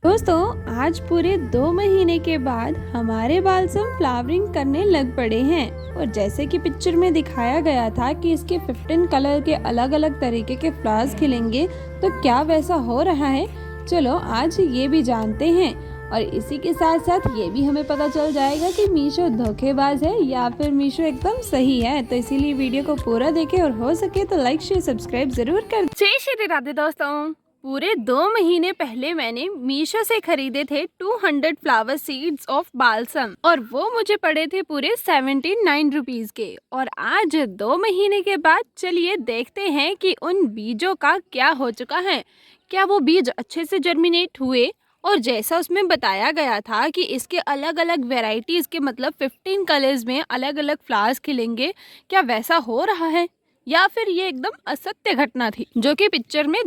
दोस्तों, आज पूरे 2 महीने के बाद हमारे बालसम फ्लावरिंग करने लग पड़े हैं। और जैसे कि पिक्चर में दिखाया गया था कि इसके 15 कलर के अलग अलग तरीके के फ्लावर्स खिलेंगे, तो क्या वैसा हो रहा है? चलो आज ये भी जानते हैं। और इसी के साथ साथ ये भी हमें पता चल जाएगा कि मीशो धोखेबाज है या फिर मीशो एकदम सही है। तो इसीलिए वीडियो को पूरा देखें और हो सके तो लाइक शेयर सब्सक्राइब जरूर कर। जय श्री राधे दोस्तों। पूरे 2 महीने पहले मैंने मीशो से खरीदे थे 200 फ्लावर सीड्स ऑफ बालसम और वो मुझे पड़े थे पूरे 79 रुपीज के। और आज 2 महीने के बाद चलिए देखते हैं कि उन बीजों का क्या हो चुका है। क्या वो बीज अच्छे से जर्मिनेट हुए और जैसा उसमें बताया गया था कि इसके अलग अलग वेराइटीज के मतलब 15 कलर्स में अलग अलग फ्लावर्स खिलेंगे, क्या वैसा हो रहा है या फिर ये एकदम असत्य घटना थी जो कि पिक्चर में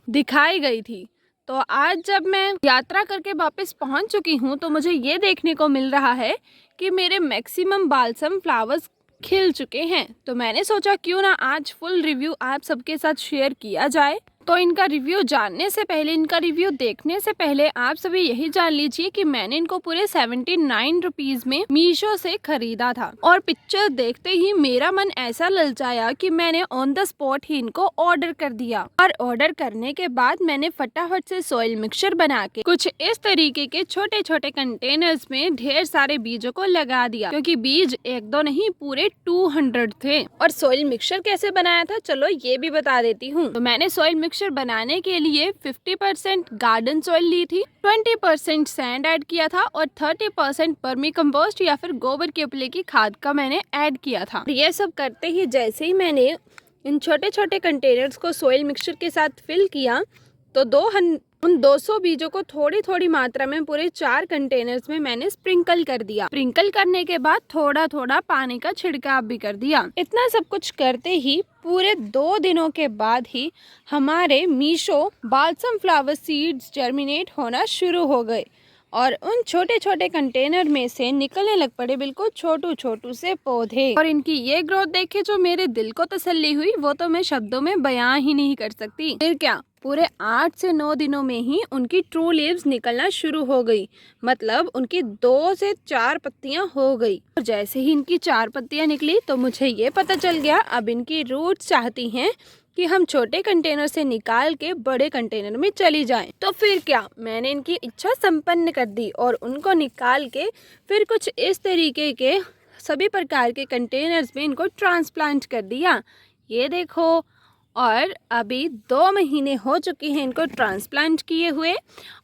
दिखाई गई थी। तो आज जब मैं यात्रा करके वापस पहुंच चुकी हूं तो मुझे ये देखने को मिल रहा है कि मेरे मैक्सिमम बालसम फ्लावर्स खिल चुके हैं। तो मैंने सोचा क्यों ना आज फुल रिव्यू आप सबके साथ शेयर किया जाए। तो इनका रिव्यू जानने से पहले, इनका रिव्यू देखने से पहले आप सभी यही जान लीजिए कि मैंने इनको पूरे 79 रुपीज में मीशो से खरीदा था। और पिक्चर देखते ही मेरा मन ऐसा ललचाया कि मैंने ऑन द स्पॉट ही इनको ऑर्डर कर दिया। और ऑर्डर करने के बाद मैंने फटाफट से सॉइल मिक्सचर बना के कुछ इस तरीके के छोटे छोटे कंटेनर्स में ढेर सारे बीजों को लगा दिया, क्योंकि बीज एक दो नहीं पूरे 200 थे। और सॉइल मिक्सचर कैसे बनाया था चलो ये भी बता देती हूँ। तो मैंने सॉइल मिक्सचर बनाने के लिए 50% गार्डन सॉइल ली थी, 20% सैंड ऐड किया था और 30% वर्मी कंपोस्ट या फिर गोबर के उपले की खाद का मैंने ऐड किया था। ये सब करते ही जैसे ही मैंने इन छोटे छोटे कंटेनर्स को सॉइल मिक्सचर के साथ फिल किया तो उन 200 बीजों को थोड़ी थोड़ी मात्रा में पूरे 4 कंटेनर्स में मैंने स्प्रिंकल कर दिया। स्प्रिंकल करने के बाद थोड़ा थोड़ा पानी का छिड़काव भी कर दिया। इतना सब कुछ करते ही पूरे 2 दिनों के बाद ही हमारे Meesho balsam flower seeds germinate होना शुरू हो गए और उन छोटे छोटे कंटेनर में से निकलने लग पड़े बिल्कुल छोटू छोटू से पौधे। और इनकी ये ग्रोथ देखे जो मेरे दिल को तसल्ली हुई वो तो मैं शब्दों में बयां ही नहीं कर सकती। फिर क्या पूरे 8 से 9 दिनों में ही उनकी ट्रू लीव्स निकलना शुरू हो गई, मतलब उनकी 2 से 4 पत्तियां हो गई। और जैसे ही इनकी 4 पत्तियां निकली तो मुझे ये पता चल गया अब इनकी रूट्स चाहती हैं कि हम छोटे कंटेनर से निकाल के बड़े कंटेनर में चली जाएं। तो फिर क्या मैंने इनकी इच्छा संपन्न कर दी और उनको निकाल के फिर कुछ इस तरीके के सभी प्रकार के कंटेनर्स में इनको ट्रांसप्लांट कर दिया। ये देखो, और अभी 2 महीने हो चुके हैं इनको ट्रांसप्लांट किए हुए।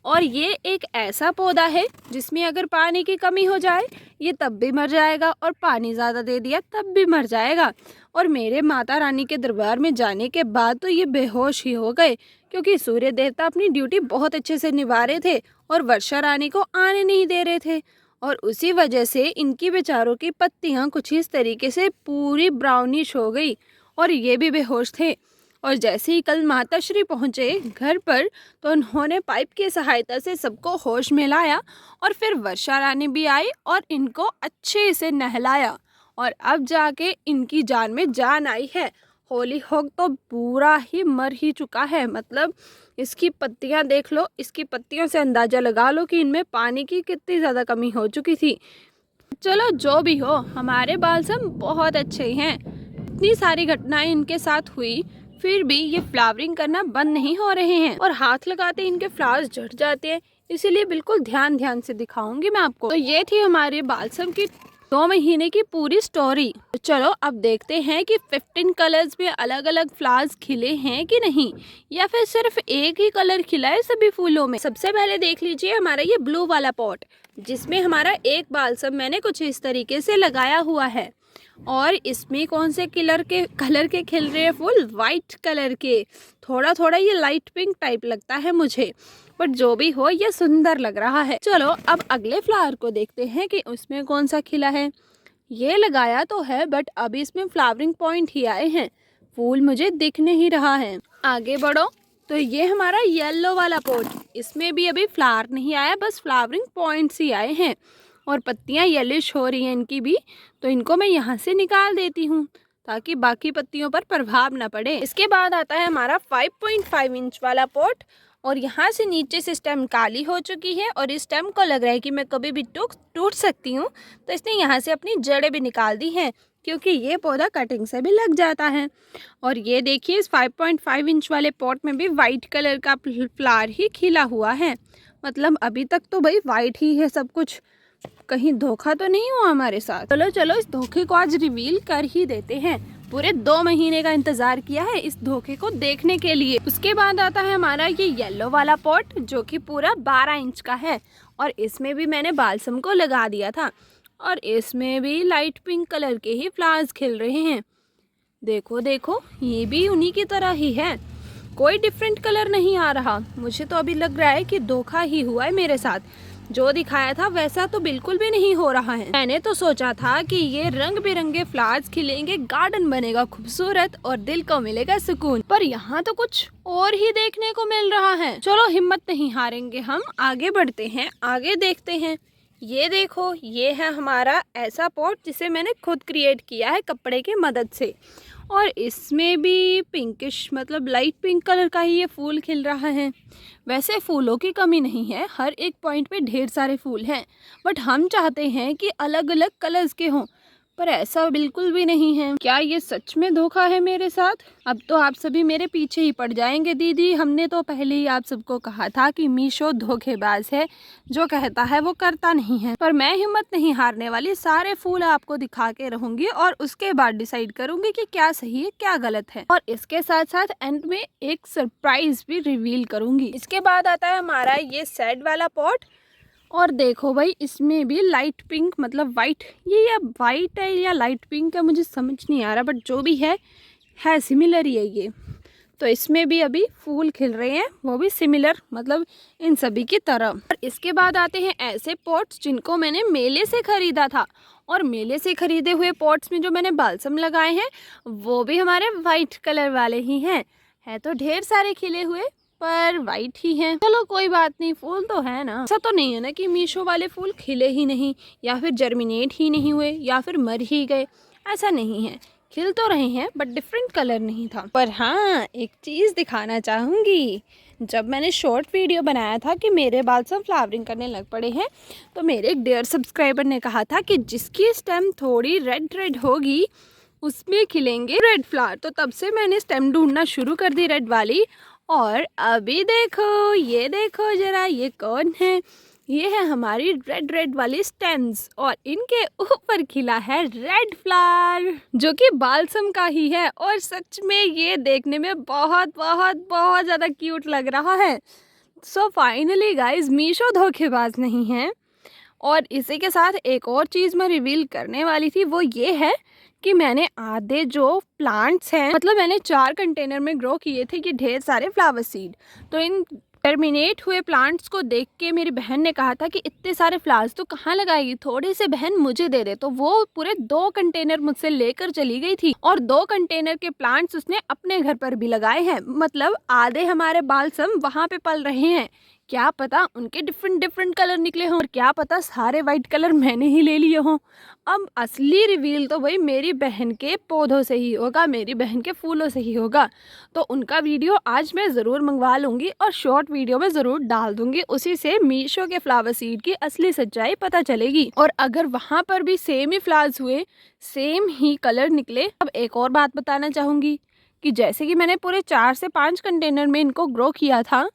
और ये एक ऐसा पौधा है जिसमें अगर पानी की कमी हो जाए ये तब भी मर जाएगा और पानी ज़्यादा दे दिया तब भी मर जाएगा। और मेरे माता रानी के दरबार में जाने के बाद तो ये बेहोश ही हो गए, क्योंकि सूर्य देवता अपनी ड्यूटी बहुत अच्छे से निभा रहे थे और वर्षा रानी को आने नहीं दे रहे थे। और उसी वजह से इनकी बेचारों की पत्तियाँ कुछ इस तरीके से पूरी ब्राउनिश हो गई और ये भी बेहोश थे। और जैसे ही कल माताश्री पहुँचे घर पर तो उन्होंने पाइप की सहायता से सबको होश में लाया और फिर वर्षा रानी भी आई और इनको अच्छे से नहलाया और अब जाके इनकी जान में जान आई है। होली होग तो पूरा ही मर ही चुका है, मतलब इसकी पत्तियां देख लो, इसकी पत्तियों से अंदाज़ा लगा लो कि इनमें पानी की कितनी ज़्यादा कमी हो चुकी थी। चलो जो भी हो, हमारे बालसम बहुत अच्छे हैं। इतनी सारी घटनाएं इनके साथ हुई फिर भी ये फ्लावरिंग करना बंद नहीं हो रहे हैं और हाथ लगाते इनके फ्लावर्स झड़ जाते हैं, इसीलिए बिल्कुल ध्यान ध्यान से दिखाऊंगी मैं आपको। तो ये थी हमारे बालसम की 2 महीने की पूरी स्टोरी। तो चलो अब देखते हैं कि 15 कलर्स में अलग अलग फ्लावर्स खिले हैं कि नहीं, या फिर सिर्फ एक ही कलर खिला है सभी फूलों में। सबसे पहले देख लीजिए हमारा ये ब्लू वाला पॉट जिसमें हमारा एक बालसम मैंने कुछ इस तरीके से लगाया हुआ है। और इसमें कौन से कलर के खिल रहे हैं फूल? वाइट कलर के, थोड़ा थोड़ा ये लाइट पिंक टाइप लगता है मुझे, पर जो भी हो ये सुंदर लग रहा है। चलो अब अगले फ्लावर को देखते हैं कि उसमें कौन सा खिला है। ये लगाया तो है बट अभी इसमें फ्लावरिंग पॉइंट ही आए हैं, फूल मुझे दिख नहीं रहा है। आगे बढ़ो तो ये हमारा येलो वाला पॉट, इसमें भी अभी फ्लावर नहीं आया, बस फ्लावरिंग पॉइंट्स ही आए हैं और पत्तियां येलिश हो रही हैं इनकी भी। तो इनको मैं यहाँ से निकाल देती हूँ ताकि बाकी पत्तियों पर प्रभाव न पड़े। इसके बाद आता है हमारा 5.5 इंच वाला पॉट और यहाँ से नीचे से स्टेम काली हो चुकी है और इस स्टेम को लग रहा है कि मैं कभी भी टूट सकती हूँ, तो इसने यहाँ से अपनी जड़ें भी निकाल दी हैं, क्योंकि ये पौधा कटिंग से भी लग जाता है। और ये देखिए इस 5.5 इंच वाले पॉट में भी वाइट कलर का फ्लावर ही खिला हुआ है। मतलब अभी तक तो भाई वाइट ही है सब कुछ, कहीं धोखा तो नहीं हुआ हमारे साथ। चलो चलो इस धोखे को आज रिवील कर ही देते हैं। पूरे 2 महीने का इंतजार किया है इस धोखे को देखने के लिए। उसके बाद आता है हमारा ये येलो वाला पॉट, जो कि पूरा 12 इंच का है और इसमें भी मैंने बालसम को लगा दिया था और इसमें भी लाइट पिंक कलर के ही फ्लावर्स खिल रहे हैं। देखो देखो ये भी उन्हीं की तरह ही है, कोई डिफरेंट कलर नहीं आ रहा। मुझे तो अभी लग रहा है कि धोखा ही हुआ है मेरे साथ, जो दिखाया था वैसा तो बिल्कुल भी नहीं हो रहा है। मैंने तो सोचा था कि ये रंग बिरंगे फ्लावर्स खिलेंगे, गार्डन बनेगा खूबसूरत और दिल को मिलेगा सुकून, पर यहाँ तो कुछ और ही देखने को मिल रहा है। चलो हिम्मत नहीं हारेंगे, हम आगे बढ़ते हैं, आगे देखते हैं। ये देखो ये है हमारा ऐसा पॉट जिसे मैंने खुद क्रिएट किया है कपड़े की मदद से, और इसमें भी पिंकिश मतलब लाइट पिंक कलर का ही ये फूल खिल रहा है। वैसे फूलों की कमी नहीं है, हर एक पॉइंट पे ढेर सारे फूल हैं, बट हम चाहते हैं कि अलग अलग कलर्स के हों, पर ऐसा बिल्कुल भी नहीं है। क्या ये सच में धोखा है मेरे साथ? अब तो आप सभी मेरे पीछे ही पड़ जाएंगे। दीदी हमने तो पहले ही आप सबको कहा था कि मीशो धोखेबाज है, जो कहता है वो करता नहीं है। पर मैं हिम्मत नहीं हारने वाली, सारे फूल आपको दिखा के रहूंगी और उसके बाद डिसाइड करूंगी कि क्या सही है क्या गलत है, और इसके साथ साथ एंड में एक सरप्राइज भी रिवील करूंगी। इसके बाद आता है हमारा ये सैड वाला पॉट, और देखो भाई इसमें भी लाइट पिंक मतलब वाइट, ये या वाइट है या लाइट पिंक है मुझे समझ नहीं आ रहा, बट जो भी है सिमिलर ही है ये। तो इसमें भी अभी फूल खिल रहे हैं, वो भी सिमिलर मतलब इन सभी की तरह। और इसके बाद आते हैं ऐसे पॉट्स जिनको मैंने मेले से ख़रीदा था, और मेले से ख़रीदे हुए पॉट्स में जो मैंने बालसम लगाए हैं वो भी हमारे वाइट कलर वाले ही हैं। है तो ढेर सारे खिले हुए पर वाइट ही हैं। चलो कोई बात नहीं, फूल तो है ना। ऐसा तो नहीं है ना कि मीशो वाले फूल खिले ही नहीं, या फिर जर्मिनेट ही नहीं हुए, या फिर मर ही गए। ऐसा नहीं है, खिल तो रहे हैं बट डिफरेंट कलर नहीं था। पर हाँ एक चीज़ दिखाना चाहूँगी, जब मैंने शॉर्ट वीडियो बनाया था कि मेरे बाल सब फ्लावरिंग करने लग पड़े हैं, तो मेरे एक डियर सब्सक्राइबर ने कहा था कि जिसकी स्टेम थोड़ी रेड होगी उसमें खिलेंगे रेड फ्लावर। तो तब से मैंने स्टेम ढूंढना शुरू कर दी रेड वाली, और अभी देखो ये देखो ज़रा ये कौन है। ये है हमारी रेड वाली स्टेम्स, और इनके ऊपर खिला है रेड फ्लावर जो कि बालसम का ही है, और सच में ये देखने में बहुत बहुत बहुत ज़्यादा क्यूट लग रहा है। सो फाइनली गाइज मीशो धोखेबाज नहीं है। और इसी के साथ एक और चीज़ मैं रिवील करने वाली थी, वो ये है कि मैंने आधे जो प्लांट्स हैं मतलब मैंने 4 कंटेनर में ग्रो किए थे ये ढेर सारे फ्लावर सीड, तो इन टर्मिनेट हुए प्लांट्स को देख के मेरी बहन ने कहा था कि इतने सारे फ्लावर्स तो कहाँ लगाएगी, थोड़े से बहन मुझे दे दे। तो वो पूरे 2 कंटेनर मुझसे लेकर चली गई थी, और 2 कंटेनर के प्लांट्स उसने अपने घर पर भी लगाए हैं। मतलब आधे हमारे बालसम वहाँ पे पल रहे हैं। क्या पता उनके डिफरेंट कलर निकले हों, और क्या पता सारे वाइट कलर मैंने ही ले लिए हों। अब असली रिवील तो भाई मेरी बहन के पौधों से ही होगा, मेरी बहन के फूलों से ही होगा। तो उनका वीडियो आज मैं ज़रूर मंगवा लूँगी और शॉर्ट वीडियो में ज़रूर डाल दूँगी, उसी से मीशो के फ्लावर सीड की असली सच्चाई पता चलेगी। और अगर वहाँ पर भी सेम ही फ्लावर्स हुए, सेम ही कलर निकले। अब एक और बात बताना चाहूँगी कि जैसे कि मैंने पूरे 4 से 5 कंटेनर में इनको ग्रो किया था,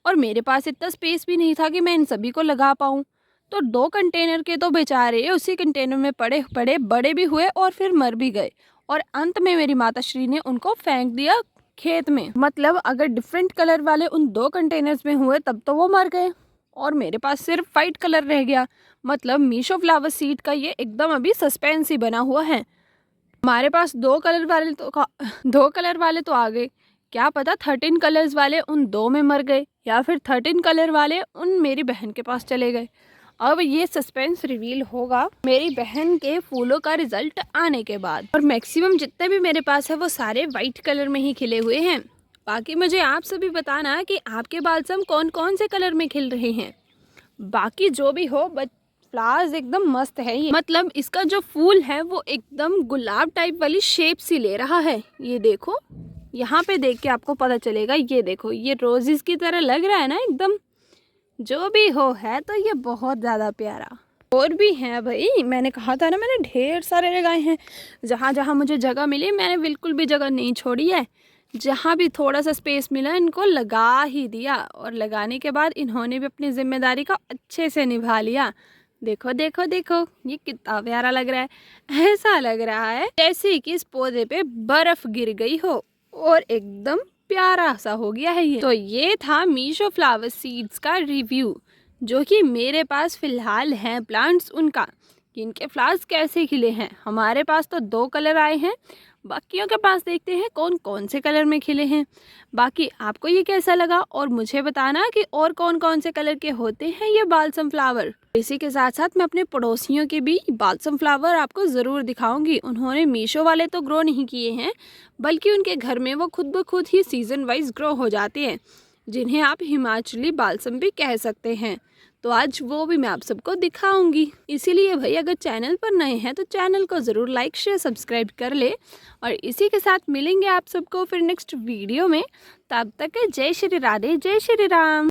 और मेरे पास इतना स्पेस भी नहीं था कि मैं इन सभी को लगा पाऊँ, तो 2 कंटेनर के तो बेचारे उसी कंटेनर में पड़े बड़े भी हुए और फिर मर भी गए, और अंत में मेरी माताश्री ने उनको फेंक दिया खेत में। मतलब अगर डिफरेंट कलर वाले उन 2 कंटेनर्स में हुए तब तो वो मर गए, और मेरे पास सिर्फ वाइट कलर रह गया। मतलब मीशो फ्लावर सीड का ये एकदम अभी सस्पेंस ही बना हुआ है। हमारे पास 2 कलर वाले तो आ गए, क्या पता 13 कलर्स वाले उन 2 में मर गए, या फिर 13 कलर वाले उन मेरी बहन के पास चले गए। अब ये सस्पेंस रिवील होगा मेरी बहन के फूलों का रिजल्ट आने के बाद। और मैक्सिमम जितने भी मेरे पास है वो सारे वाइट कलर में ही खिले हुए हैं। बाकी मुझे आप सभी बताना कि आपके बालसम कौन कौन से कलर में खिल रहे हैं। बाकी जो भी हो बट फ्लावर्स एकदम मस्त है ये। मतलब इसका जो फूल है वो एकदम गुलाब टाइप वाली शेप सी ले रहा है, ये देखो यहाँ पे देख के आपको पता चलेगा। ये देखो, ये रोजेस की तरह लग रहा है ना एकदम। जो भी हो, है तो ये बहुत ज़्यादा प्यारा। और भी हैं भाई, मैंने कहा था ना, मैंने ढेर सारे लगाए हैं। जहाँ जहाँ मुझे जगह मिली मैंने बिल्कुल भी जगह नहीं छोड़ी है। जहाँ भी थोड़ा सा स्पेस मिला इनको लगा ही दिया, और लगाने के बाद इन्होंने भी अपनी जिम्मेदारी को अच्छे से निभा लिया। देखो देखो देखो, ये कितना प्यारा लग रहा है। ऐसा लग रहा है जैसे कि इस पौधे पे बर्फ गिर गई हो और एकदम प्यारा सा हो गया है ये। तो ये था मीशो फ्लावर सीड्स का रिव्यू, जो कि मेरे पास फ़िलहाल हैं प्लांट्स उनका, कि इनके फ्लावर्स कैसे खिले हैं। हमारे पास तो 2 कलर आए हैं, बाकियों के पास देखते हैं कौन कौन से कलर में खिले हैं। बाकी आपको ये कैसा लगा और मुझे बताना कि और कौन कौन से कलर के होते हैं ये बाल्सम फ्लावर। इसी के साथ साथ मैं अपने पड़ोसियों के भी बाल्सम फ्लावर आपको ज़रूर दिखाऊंगी। उन्होंने मीशो वाले तो ग्रो नहीं किए हैं, बल्कि उनके घर में वो खुद ब खुद ही सीज़न वाइज ग्रो हो जाते हैं, जिन्हें आप हिमाचली बाल्सम भी कह सकते हैं। तो आज वो भी मैं आप सबको दिखाऊंगी। इसीलिए भाई, अगर चैनल पर नए हैं तो चैनल को ज़रूर लाइक शेयर सब्सक्राइब कर ले। और इसी के साथ मिलेंगे आप सबको फिर नेक्स्ट वीडियो में। तब तक जय श्री राधे, जय श्री राम।